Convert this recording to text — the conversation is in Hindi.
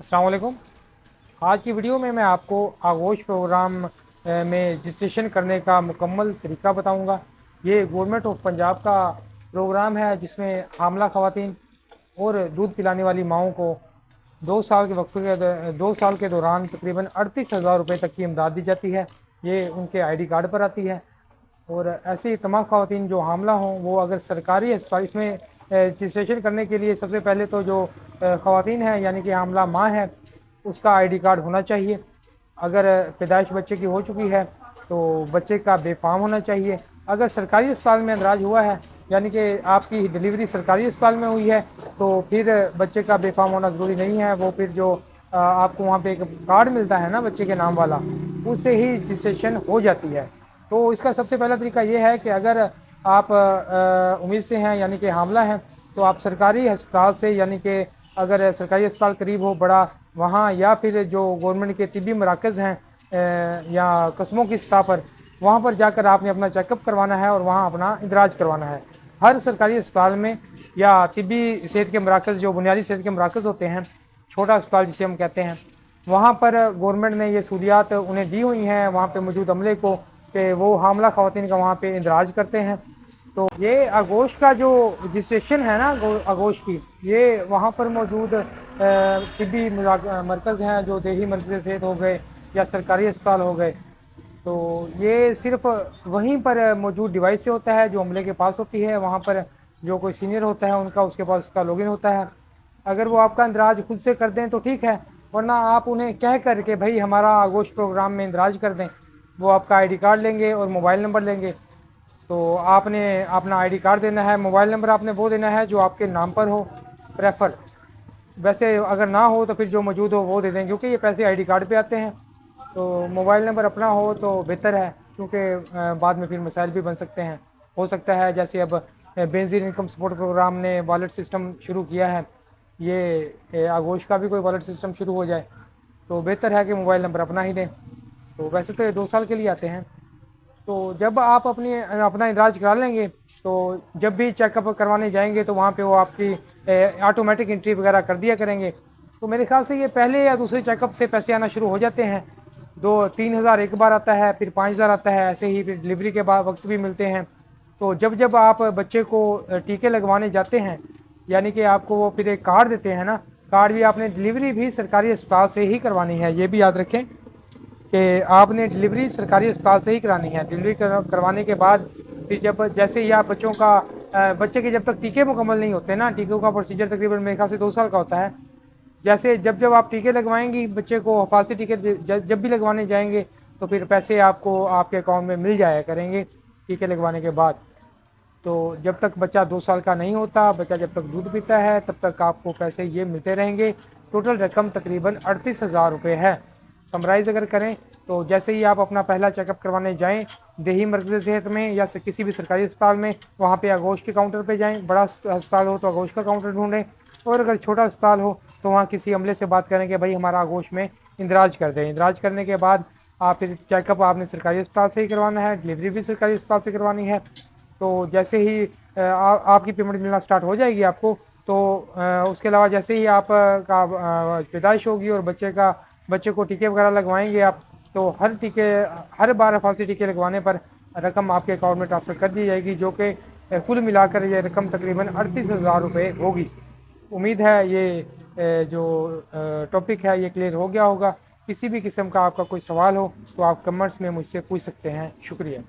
अस्सलाम वालेकुम। आज की वीडियो में मैं आपको आगोश प्रोग्राम में रजिस्ट्रेशन करने का मुकम्मल तरीका बताऊंगा। ये गवर्नमेंट ऑफ पंजाब का प्रोग्राम है जिसमें हामला ख़वातीन और दूध पिलाने वाली माओं को 2 साल के वक्फे के 2 साल के दौरान तकरीबन 38,000 रुपये तक की इमदाद दी जाती है। ये उनके आईडी कार्ड पर आती है। और ऐसी तमाम ख़वातीन जो हामला हों वो अगर सरकारी अस्पताल इसमें रजिस्ट्रेशन करने के लिए सबसे पहले तो जो ख़वातीन हैं यानी कि हामला माँ है उसका आईडी कार्ड होना चाहिए। अगर पैदाइश बच्चे की हो चुकी है तो बच्चे का बेफाम होना चाहिए। अगर सरकारी अस्पताल में अंदराज हुआ है यानी कि आपकी डिलीवरी सरकारी अस्पताल में हुई है तो फिर बच्चे का बेफाम होना ज़रूरी नहीं है। वो फिर जो आपको वहाँ पे एक कार्ड मिलता है ना बच्चे के नाम वाला, उससे ही रजिस्ट्रेशन हो जाती है। तो इसका सबसे पहला तरीका ये है कि अगर आप उम्मीद से हैं यानी कि हामला हैं तो आप सरकारी अस्पताल से यानी कि अगर सरकारी अस्पताल करीब हो बड़ा वहाँ या फिर जो गवर्नमेंट के तिब्बी मराकज़ हैं या कस्बों की सतह पर वहाँ पर जाकर आपने अपना चेकअप करवाना है और वहाँ अपना इलाज करवाना है। हर सरकारी अस्पताल में या तिब्बी सेहत के मराकज़ जो बुनियादी सेहत के मराकज़ होते हैं, छोटा अस्पताल जिसे हम कहते हैं, वहाँ पर गवर्नमेंट ने ये सहूलियात उन्हें दी हुई हैं वहाँ पर मौजूद अमले को कि वो हामला ख़वातीन का वहाँ पे इंदराज करते हैं। तो ये आगोश का जो रजिस्ट्रेशन है ना आगोश की, ये वहाँ पर मौजूद तिब्बी मरकज़ हैं जो देही मरकज़ सेहत हो गए या सरकारी अस्पताल हो गए, तो ये सिर्फ वहीं पर मौजूद डिवाइस से होता है जो अमले के पास होती है। वहाँ पर जो कोई सीनियर होता है उनका उसके पास उसका लॉगिन होता है। अगर वो आपका इंदराज खुद से कर दें तो ठीक है, वरना आप उन्हें कह कर के भाई हमारा आगोश प्रोग्राम में इंदराज कर दें। वो आपका आईडी कार्ड लेंगे और मोबाइल नंबर लेंगे। तो आपने अपना आईडी कार्ड देना है, मोबाइल नंबर आपने वो देना है जो आपके नाम पर हो प्रेफर। वैसे अगर ना हो तो फिर जो मौजूद हो वो दे दें क्योंकि ये पैसे आईडी कार्ड पे आते हैं। तो मोबाइल नंबर अपना हो तो बेहतर है क्योंकि बाद में फिर मसाइल भी बन सकते हैं। हो सकता है जैसे अब बेनज़ीर इनकम सपोर्ट प्रोग्राम ने वॉलेट सिस्टम शुरू किया है, ये आगोश का भी कोई वॉलेट सिस्टम शुरू हो जाए तो बेहतर है कि मोबाइल नंबर अपना ही दें। तो वैसे तो ये 2 साल के लिए आते हैं। तो जब आप अपना इलाज करा लेंगे तो जब भी चेकअप करवाने जाएंगे तो वहाँ पे वो आपकी ऑटोमेटिक एंट्री वगैरह कर दिया करेंगे। तो मेरे ख्याल से ये पहले या दूसरे चेकअप से पैसे आना शुरू हो जाते हैं। 2-3 हज़ार एक बार आता है, फिर 5 हज़ार आता है, ऐसे ही फिर डिलीवरी के बाद वक्त भी मिलते हैं। तो जब जब आप बच्चे को टीके लगवाने जाते हैं यानी कि आपको वो फिर एक कार्ड देते हैं ना, कार्ड भी आपने डिलीवरी भी सरकारी अस्पताल से ही करवानी है। ये भी याद रखें कि आपने डिलीवरी सरकारी अस्पताल से ही करानी है। डिलीवरी करवाने के बाद फिर जब जैसे ही आप बच्चे के जब तक टीके मुकम्मल नहीं होते ना, टीकों का प्रोसीजर तकरीबन मेरे ख्याल से 2 साल का होता है। जैसे जब जब आप टीके लगवाएंगी बच्चे को, हिफाजती टीके जब भी लगवाने जाएंगे तो फिर पैसे आपको आपके अकाउंट में मिल जाया करेंगे टीके लगवाने के बाद। तो जब तक बच्चा 2 साल का नहीं होता, बच्चा जब तक दूध पीता है तब तक आपको पैसे ये मिलते रहेंगे। टोटल रकम तकरीबन 38,000 रुपये है। समराइज़ अगर करें तो जैसे ही आप अपना पहला चेकअप करवाने जाएं देही मरकज़ सेहत में या किसी भी सरकारी अस्पताल में, वहाँ पे आगोश के काउंटर पे जाएं। बड़ा अस्पताल हो तो आगोश का काउंटर ढूंढें और अगर छोटा अस्पताल हो तो वहाँ किसी अमले से बात करें कि भाई हमारा आगोश में इंदराज कर दें। इंदराज करने के बाद आप फिर चेकअप आपने सरकारी अस्पताल से ही करवाना है, डिलीवरी भी सरकारी अस्पताल से करवानी है। तो जैसे ही आपकी पेमेंट मिलना स्टार्ट हो जाएगी आपको, तो उसके अलावा जैसे ही आप का पैदाइश होगी और बच्चे को टीके वगैरह लगवाएंगे आप, तो हर बार हिफाजती टीके लगवाने पर रकम आपके अकाउंट में ट्रांसफ़र कर दी जाएगी, जो कि कुल मिलाकर ये रकम तकरीबन 38,000 रुपये होगी। उम्मीद है ये जो टॉपिक है ये क्लियर हो गया होगा। किसी भी किस्म का आपका कोई सवाल हो तो आप कमेंट्स में मुझसे पूछ सकते हैं। शुक्रिया।